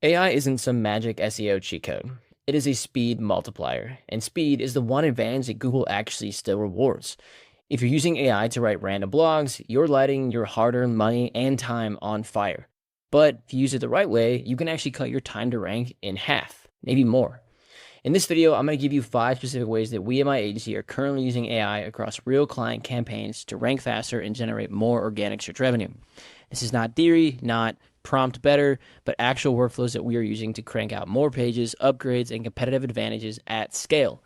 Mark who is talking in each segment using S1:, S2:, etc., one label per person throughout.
S1: AI isn't some magic SEO cheat code. It is a speed multiplier, and speed is the one advantage that Google actually still rewards. If you're using AI to write random blogs, you're lighting your hard earned money and time on fire. But if you use it the right way, you can actually cut your time to rank in half, maybe more. In this video, I'm going to give you 5 specific ways that we at my agency are currently using AI across real client campaigns to rank faster and generate more organic search revenue. This is not theory, not prompt better, but actual workflows that we are using to crank out more pages, upgrades, and competitive advantages at scale.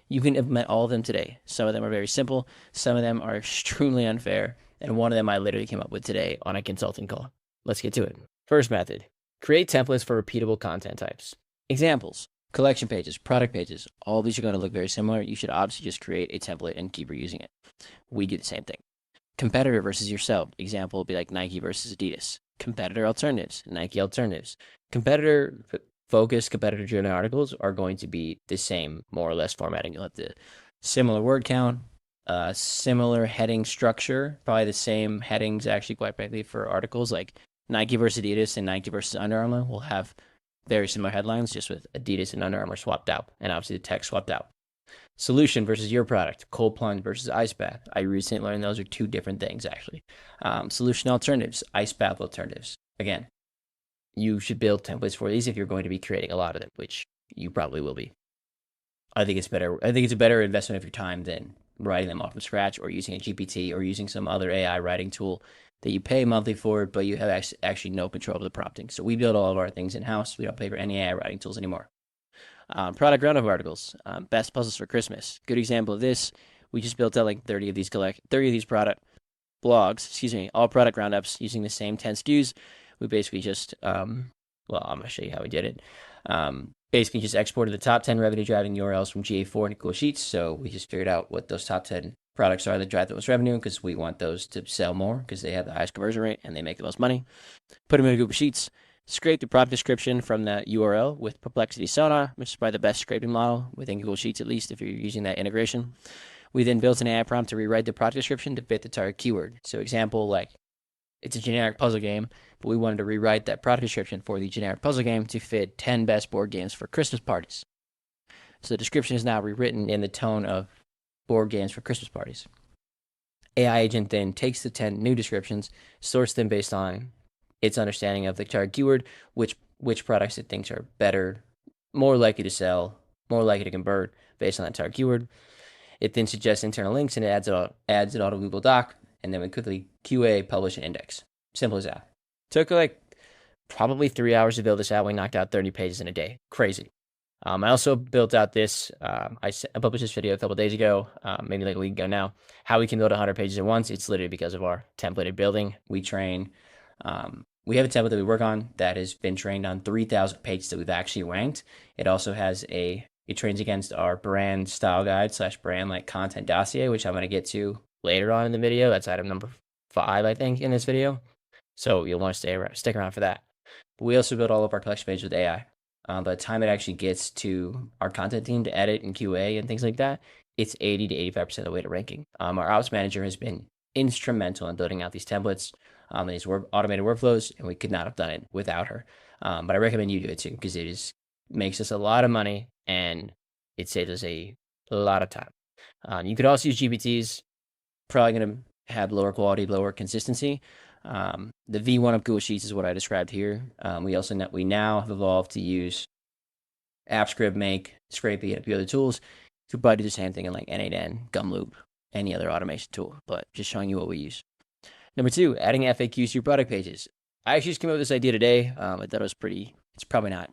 S1: You can implement all of them today. Some of them are very simple, some of them are extremely unfair, and one of them I literally came up with today on a consulting call. Let's get to it. First method, create templates for repeatable content types. Examples, collection pages, product pages, all of these are going to look very similar. You should obviously just create a template and keep reusing it. We do the same thing. Competitor versus yourself. Example would be like Nike versus Adidas. Competitor alternatives, Nike alternatives. Competitor focused, competitor driven articles are going to be the same, more or less formatting. You'll have the similar word count, similar heading structure, probably the same headings actually, quite frankly, for articles like Nike versus Adidas and Nike versus Under Armour will have very similar headlines, just with Adidas and Under Armour swapped out, and obviously the text swapped out. Solution versus your product, cold plunge versus ice bath. I recently learned those are two different things, actually. Solution alternatives, ice bath alternatives. Again, you should build templates for these if you're going to be creating a lot of them, which you probably will be. I think it's better. I think it's a better investment of your time than writing them off from scratch or using a GPT or using some other AI writing tool that you pay monthly for, but you have actually no control over the prompting. So we build all of our things in-house. We don't pay for any AI writing tools anymore. Product roundup articles, best puzzles for Christmas. Good example of this. We just built out like 30 of these product blogs, all product roundups using the same 10 SKUs. We basically just, I'm going to show you how we did it. Basically just exported the top 10 revenue driving URLs from GA4 into Google Sheets. So we just figured out what those top 10 products are that drive the most revenue because we want those to sell more because they have the highest conversion rate and they make the most money. Put them into Google Sheets. Scrape the product description from the URL with Perplexity Sonar, which is probably the best scraping model within Google Sheets, at least if you're using that integration. We then built an AI prompt to rewrite the product description to fit the target keyword. So example, like it's a generic puzzle game, but we wanted to rewrite that product description for the generic puzzle game to fit 10 best board games for Christmas parties. So the description is now rewritten in the tone of board games for Christmas parties. AI agent then takes the 10 new descriptions, sorts them based on its understanding of the target keyword, which products it thinks are better, more likely to sell, more likely to convert based on that target keyword. It then suggests internal links and it adds it all to Google Doc, and then we quickly QA, publish, and index. Simple as that. Took like probably 3 hours to build this out. We knocked out 30 pages in a day. Crazy. I also built out this, I published this video a couple days ago, maybe like a week ago now, how we can build 100 pages at once. It's literally because of our templated building. We have a template that we work on that has been trained on 3,000 pages that we've actually ranked. It also has it trains against our brand style guide / brand like content dossier, which I'm going to get to later on in the video. That's item number 5, I think, in this video. So you'll want to stick around for that. But we also build all of our collection pages with AI. By the time it actually gets to our content team to edit and QA and things like that, it's 80 to 85% of the way to ranking. Our ops manager has been instrumental in building out these templates and these automated workflows, and we could not have done it without her. But I recommend you do it too because it makes us a lot of money and it saves us a lot of time. You could also use GPTs, probably going to have lower quality, lower consistency. The V1 of Google Sheets is what I described here. We now have evolved to use AppScript, Make, Scrapey, and a few other tools. You could probably do the same thing in like N8N, Gumloop, any other automation tool, but just showing you what we use. Number 2, adding FAQs to your product pages. I actually just came up with this idea today. I thought it was it's probably not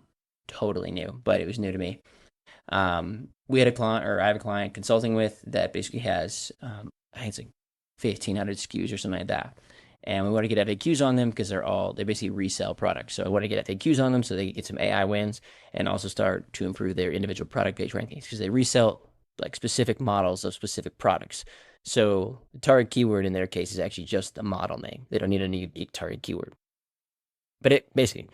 S1: totally new, but it was new to me. I have a client consulting with that basically has, I think it's like 1,500 SKUs or something like that. And we want to get FAQs on them because they basically resell products. So I want to get FAQs on them so they get some AI wins and also start to improve their individual product page rankings because they resell like specific models of specific products. So the target keyword in their case is actually just the model name. They don't need a unique target keyword. But it basically,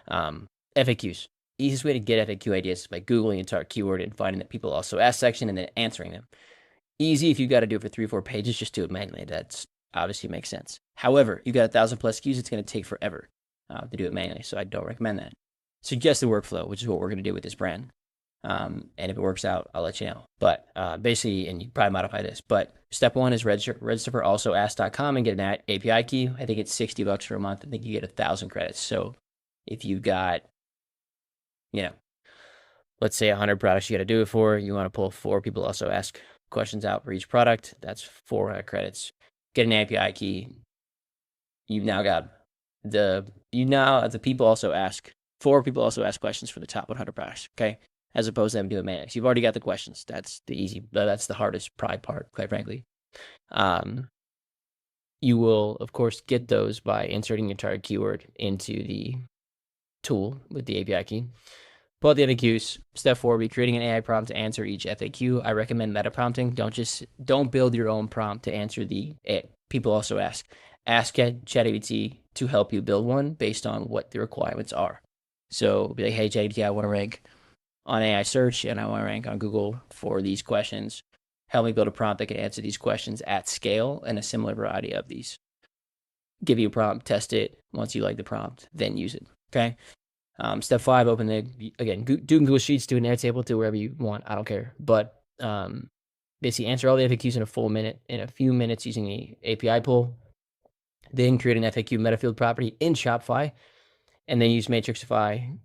S1: FAQs. Easiest way to get FAQ ideas is by Googling a target keyword and finding that people also ask section and then answering them. Easy if you got to do it for 3 or 4 pages, just do it manually. That's obviously makes sense. However, you got 1,000 plus SKUs, it's going to take forever to do it manually, so I don't recommend that. suggested workflow, which is what we're going to do with this brand. And if it works out, I'll let you know. But basically, and you probably modify this, but step one is register for alsoask.com and get an API key. I think it's $60 for a month. I think you get 1,000 credits. So if you got, let's say 100 products you got to do it for, you want to pull 4 people also ask questions out for each product. That's 400 credits. Get an API key. You've now got the people also ask 4 people also ask questions for the top 100 products. Okay. As opposed to them doing managed. You've already got the questions. That's the hardest probably part, quite frankly. You will, of course, get those by inserting your target keyword into the tool with the API key. Pull out the FAQs. Step 4, be creating an AI prompt to answer each FAQ. I recommend meta prompting. Don't build your own prompt to answer the people also ask. Ask ChatGPT to help you build one based on what the requirements are. So be like, hey, ChatGPT, I want to rank on AI search, and I want to rank on Google for these questions. Help me build a prompt that can answer these questions at scale and a similar variety of these. Give you a prompt, test it. Once you like the prompt, then use it. Okay. Step 5, open do Google Sheets, do an Airtable, do wherever you want. I don't care. But basically answer all the FAQs in a few minutes using the API pull. Then create an FAQ metafield property in Shopify, and then use Matrixify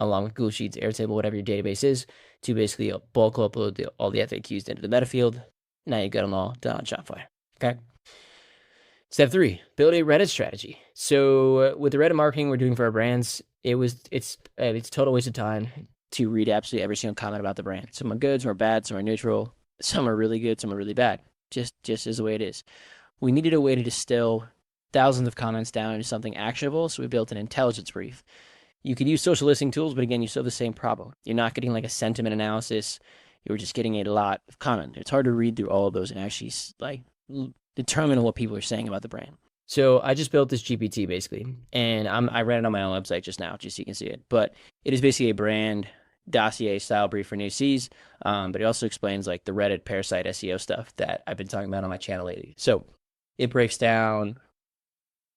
S1: along with Google Sheets, Airtable, whatever your database is, to basically bulk upload all the FAQs into the metafield. Now you've got them all done on Shopify. Okay. Step 3, build a Reddit strategy. So with the Reddit marketing we're doing for our brands, it's a total waste of time to read absolutely every single comment about the brand. Some are good, some are bad, some are neutral, some are really good, some are really bad. Just is the way it is. We needed a way to distill thousands of comments down into something actionable, so we built an intelligence brief. You could use social listening tools, but again, you still have the same problem. You're not getting like a sentiment analysis. You're just getting a lot of comment. It's hard to read through all of those and actually like determine what people are saying about the brand. So I just built this GPT basically, and I ran it on my own website just now, just so you can see it. But it is basically a brand dossier style brief for new Cs, but it also explains like the Reddit parasite SEO stuff that I've been talking about on my channel lately. So it breaks down.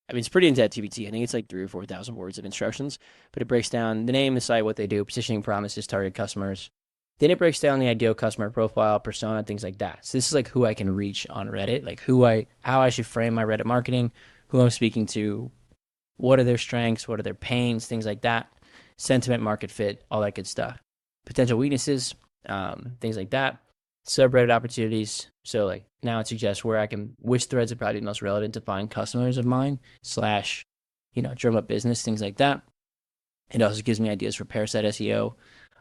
S1: I mean, it's pretty in-depth GPT. I think it's like 3,000 or 4,000 words of instructions, but it breaks down the name, the site, what they do, positioning promises, target customers. Then it breaks down the ideal customer profile, persona, things like that. So this is like who I can reach on Reddit, like how I should frame my Reddit marketing, who I'm speaking to, what are their strengths, what are their pains, things like that, sentiment, market fit, all that good stuff. Potential weaknesses, things like that. Subreddit opportunities. So like now it suggests which threads are probably the most relevant to find customers of mine / drum up business, things like that. It also gives me ideas for parasite SEO,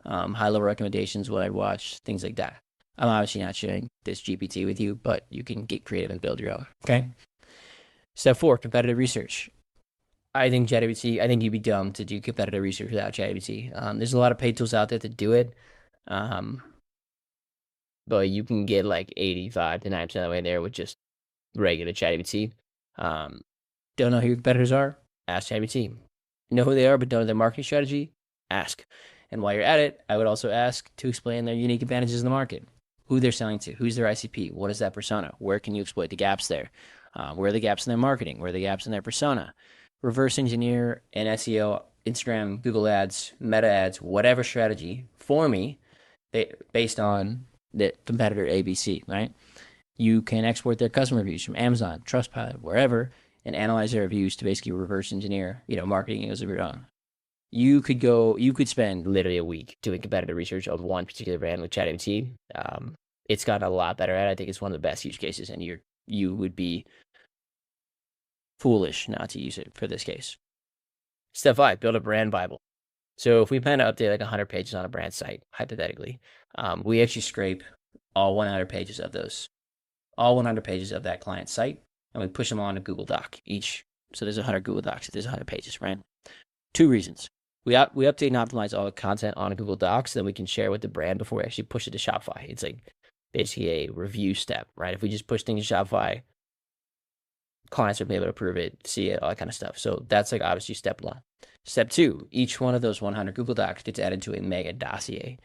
S1: high level recommendations, what I'd watch, things like that. I'm obviously not sharing this GPT with you, but you can get creative and build your own. Okay. Step 4, competitive research. I think you'd be dumb to do competitive research without ChatGPT. There's a lot of paid tools out there to do it. But you can get like 85 to 90% of the way there with just regular ChatGPT. Don't know who your competitors are? Ask ChatGPT. Know who they are, but don't know their marketing strategy? Ask. And while you're at it, I would also ask to explain their unique advantages in the market. Who they're selling to, who's their ICP, what is that persona, where can you exploit the gaps there? Where are the gaps in their marketing, where are the gaps in their persona? Reverse engineer an SEO, Instagram, Google ads, meta ads, whatever strategy for me based on the competitor ABC, right? You can export their customer reviews from Amazon, Trustpilot, wherever, and analyze their reviews to basically reverse engineer, marketing angles of your own. You could spend literally a week doing competitive research on one particular brand with ChatGPT. It's gotten a lot better at it. I think it's one of the best use cases, and you would be foolish not to use it for this case. Step 5, build a brand Bible. So if we plan to update like 100 pages on a brand site, hypothetically, we actually scrape all 100 pages of that client site, and we push them on a Google Doc each. So there's 100 Google Docs. There's 100 pages, right? 2 reasons. We update and optimize all the content on a Google Docs, then we can share with the brand before we actually push it to Shopify. It's like basically a review step, right? If we just push things to Shopify, clients will be able to approve it, see it, all that kind of stuff. So that's like obviously step 1. Step 2, each one of those 100 Google Docs gets added to a mega dossier.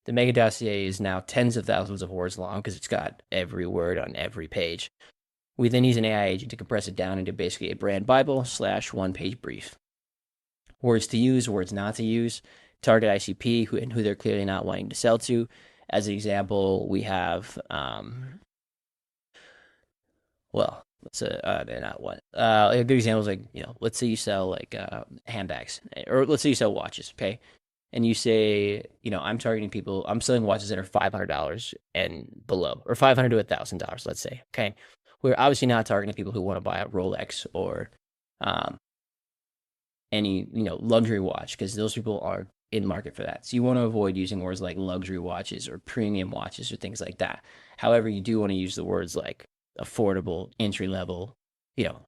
S1: The mega dossier is now tens of thousands of words long because it's got every word on every page. We then use an AI agent to compress it down into basically a brand Bible / one-page brief. words to use, words not to use, target ICP, and who they're clearly not wanting to sell to. As an example, we have, they're not what. A good example is like, let's say you sell like handbags, or let's say you sell watches, okay? And you say, I'm targeting people, I'm selling watches that are $500 and below, or $500 to $1,000, let's say, okay? We're obviously not targeting people who want to buy a Rolex or any, luxury watch, because those people are in market for that. So you want to avoid using words like luxury watches or premium watches or things like that. However, you do want to use the words like affordable, entry level, you know,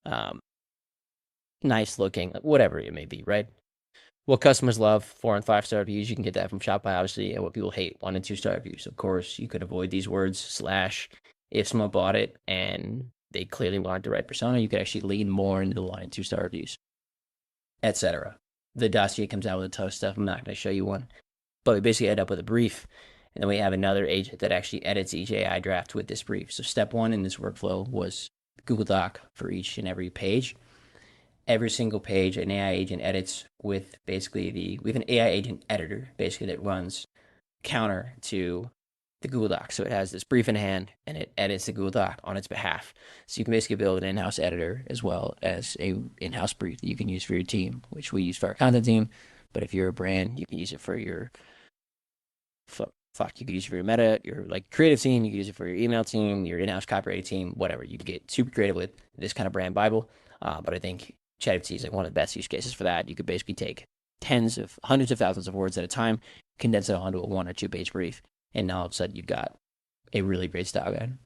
S1: um, nice looking, whatever it may be, right? What customers love, 4 and 5 star reviews, you can get that from Shopify, obviously, and what people hate, 1 and 2 star reviews. Of course, you could avoid these words, / if someone bought it and they clearly wanted the right persona, you could actually lean more into the 1 and 2 star reviews, etc. The dossier comes out with a ton of stuff. I'm not going to show you one, but we basically end up with a brief, and then we have another agent that actually edits each AI draft with this brief. So step 1 in this workflow was Google Doc for each and every page. Every single page, an AI agent edits with basically we have an AI agent editor basically that runs counter to the Google Doc. So it has this brief in hand and it edits the Google Doc on its behalf. So you can basically build an in-house editor as well as a in-house brief that you can use for your team, which we use for our content team. But if you're a brand, you can use it for your you can use it for your meta, your like creative team. You can use it for your email team, your in-house copywriting team, whatever. You can get super creative with this kind of brand Bible. But I think ChatGPT is like one of the best use cases for that. You could basically take hundreds of thousands of words at a time, condense it onto a 1 or 2 page brief, and now all of a sudden you've got a really great style guide.